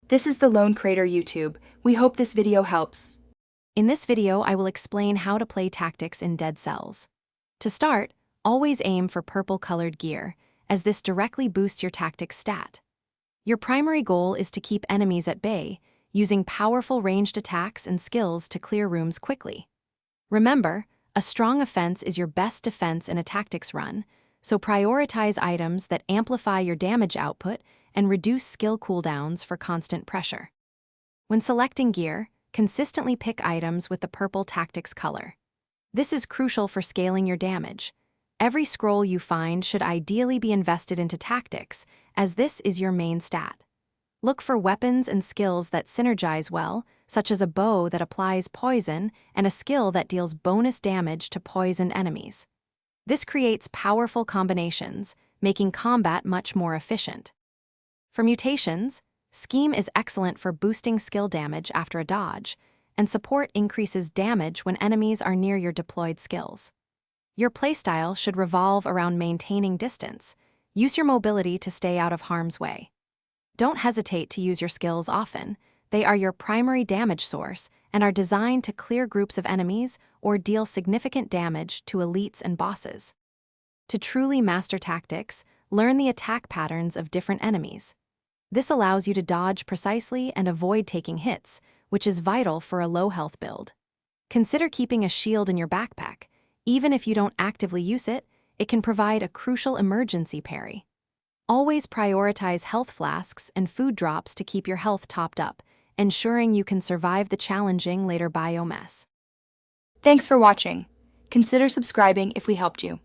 This is the Lone Crater YouTube. We hope this video helps. In this video, I will explain how to play tactics in Dead Cells. To start, always aim for purple-colored gear, as this directly boosts your tactics stat. Your primary goal is to keep enemies at bay, using powerful ranged attacks and skills to clear rooms quickly. Remember, a strong offense is your best defense in a tactics run, so prioritize items that amplify your damage output and reduce skill cooldowns for constant pressure. When selecting gear, consistently pick items with the purple tactics color. This is crucial for scaling your damage. Every scroll you find should ideally be invested into tactics, as this is your main stat. Look for weapons and skills that synergize well, such as a bow that applies poison and a skill that deals bonus damage to poisoned enemies. This creates powerful combinations, making combat much more efficient. For mutations, Scheme is excellent for boosting skill damage after a dodge, and Support increases damage when enemies are near your deployed skills. Your playstyle should revolve around maintaining distance. Use your mobility to stay out of harm's way. Don't hesitate to use your skills often. They are your primary damage source and are designed to clear groups of enemies or deal significant damage to elites and bosses. To truly master tactics, learn the attack patterns of different enemies. This allows you to dodge precisely and avoid taking hits, which is vital for a low-health build. Consider keeping a shield in your backpack. Even if you don't actively use it, it can provide a crucial emergency parry. Always prioritize health flasks and food drops to keep your health topped up, ensuring you can survive the challenging later bio mess. Thanks for watching. Consider subscribing if we helped you.